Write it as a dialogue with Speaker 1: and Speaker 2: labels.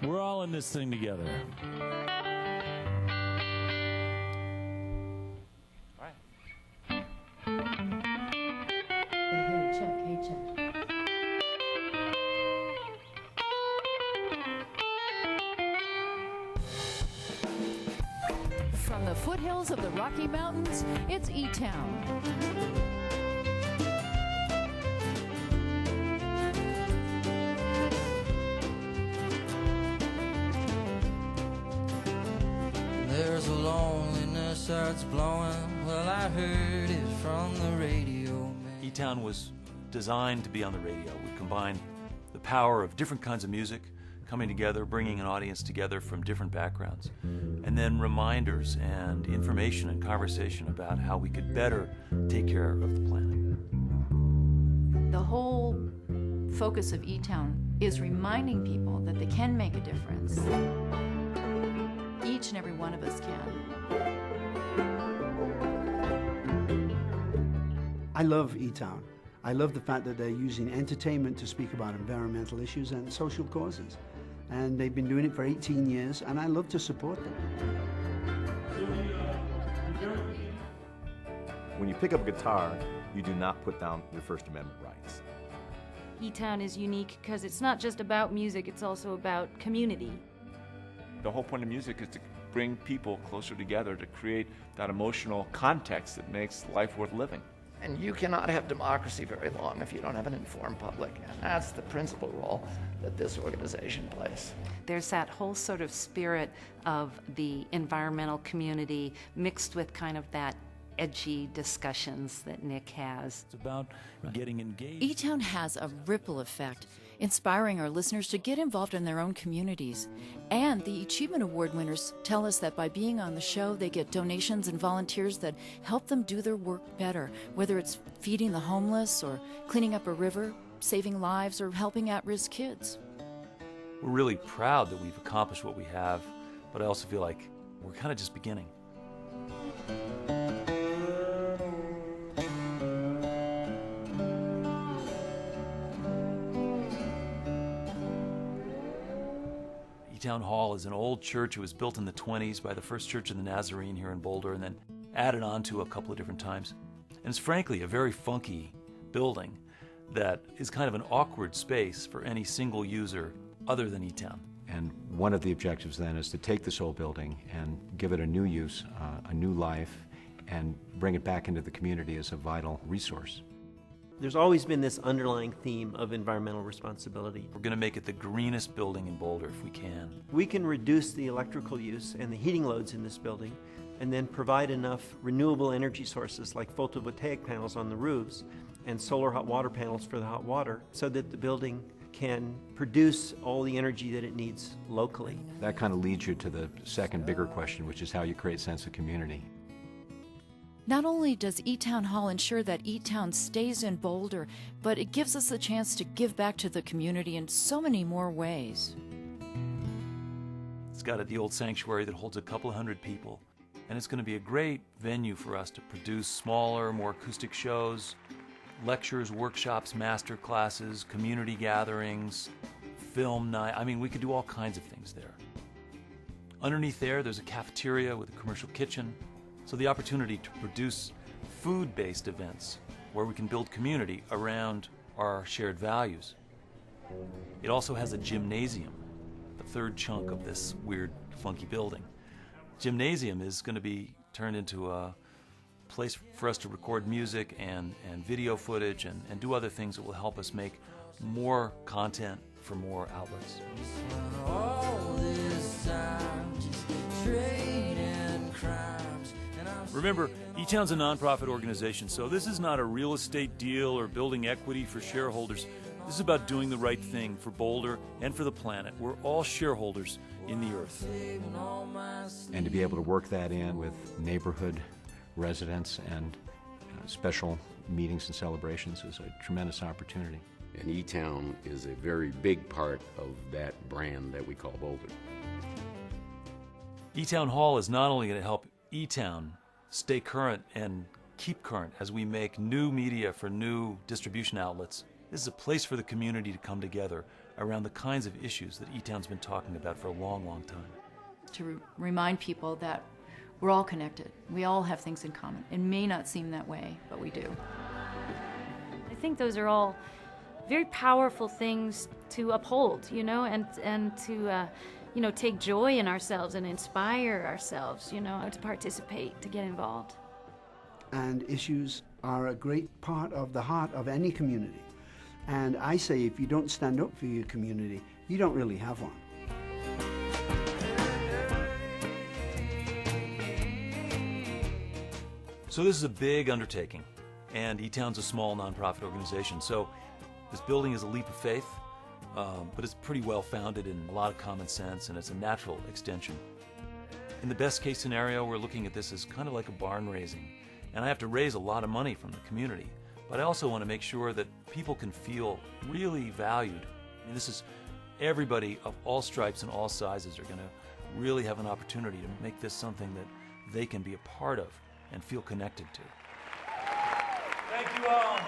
Speaker 1: We're all in this thing together.
Speaker 2: All right.
Speaker 3: Hey, check, hey, check.
Speaker 4: From the foothills of the Rocky Mountains, it's Etown.
Speaker 5: There's a loneliness that's blowing. Well, I heard it from the radio, man.
Speaker 6: Etown was designed to be on the radio. We combined the power of different kinds of music coming together, bringing an audience together from different backgrounds, and then reminders and information and conversation about how we could better take care of the planet.
Speaker 4: The whole focus of Etown is reminding people that they can make a difference. Each and every one of us can.
Speaker 7: I love Etown. I love the fact that they're using entertainment to speak about environmental issues and social causes. And they've been doing it for 18 years, and I love to support them.
Speaker 8: When you pick up a guitar, you do not put down your First Amendment rights.
Speaker 9: Etown is unique because it's not just about music, it's also about community.
Speaker 2: The whole point of music is to bring people closer together, to create that emotional context that makes life worth living.
Speaker 10: And you cannot have democracy very long if you don't have an informed public. And that's the principal role that this organization plays.
Speaker 11: There's that whole sort of spirit of the environmental community mixed with kind of that edgy discussions that Nick has.
Speaker 6: It's about getting engaged.
Speaker 4: Etown has a ripple effect, inspiring our listeners to get involved in their own communities. And the Achievement Award winners tell us that by being on the show, they get donations and volunteers that help them do their work better, whether it's feeding the homeless or cleaning up a river, saving lives, or helping at-risk kids.
Speaker 6: We're really proud that we've accomplished what we have, but I also feel like we're kind of just beginning. Etown Hall is an old church. It was built in the 20s by the First Church of the Nazarene here in Boulder and then added on to a couple of different times. And it's frankly a very funky building that is kind of an awkward space for any single user other than Etown.
Speaker 12: And one of the objectives then is to take this old building and give it a new use, a new life, and bring it back into the community as a vital resource.
Speaker 13: There's always been this underlying theme of environmental responsibility.
Speaker 6: We're going to make it the greenest building in Boulder if we can.
Speaker 13: We can reduce the electrical use and the heating loads in this building and then provide enough renewable energy sources like photovoltaic panels on the roofs and solar hot water panels for the hot water so that the building can produce all the energy that it needs locally.
Speaker 12: That kind of leads you to the second bigger question, which is how you create sense of community.
Speaker 4: Not only does Etown Hall ensure that Etown stays in Boulder, but it gives us the chance to give back to the community in so many more ways.
Speaker 6: It's got the old sanctuary that holds a couple of hundred people, and it's going to be a great venue for us to produce smaller, more acoustic shows, lectures, workshops, master classes, community gatherings, film night. I mean, we could do all kinds of things there. Underneath there's a cafeteria with a commercial kitchen. So the opportunity to produce food-based events where we can build community around our shared values. It also has a gymnasium, the third chunk of this weird, funky building. Gymnasium is going to be turned into a place for us to record music and video footage and do other things that will help us make more content for more outlets. Remember, Etown's a nonprofit organization, so this is not a real estate deal or building equity for shareholders. This is about doing the right thing for Boulder and for the planet. We're all shareholders in the earth.
Speaker 12: And to be able to work that in with neighborhood residents and special meetings and celebrations is a tremendous opportunity.
Speaker 14: And Etown is a very big part of that brand that we call Boulder.
Speaker 6: Etown Hall is not only going to help Etown stay current and keep current as we make new media for new distribution outlets. This is a place for the community to come together around the kinds of issues that Etown's been talking about for a long, long time.
Speaker 4: To remind people that we're all connected. We all have things in common. It may not seem that way, but we do.
Speaker 9: I think those are all very powerful things to uphold, and to, take joy in ourselves and inspire ourselves, to participate, to get involved.
Speaker 7: And issues are a great part of the heart of any community. And I say if you don't stand up for your community, you don't really have one.
Speaker 6: So this is a big undertaking, and Etown's a small nonprofit organization, so this building is a leap of faith, but it's pretty well founded in a lot of common sense, and it's a natural extension. In the best case scenario, we're looking at this as kind of like a barn raising, and I have to raise a lot of money from the community, but I also want to make sure that people can feel really valued. I mean, this is everybody of all stripes and all sizes are going to really have an opportunity to make this something that they can be a part of and feel connected to.
Speaker 2: Thank you all.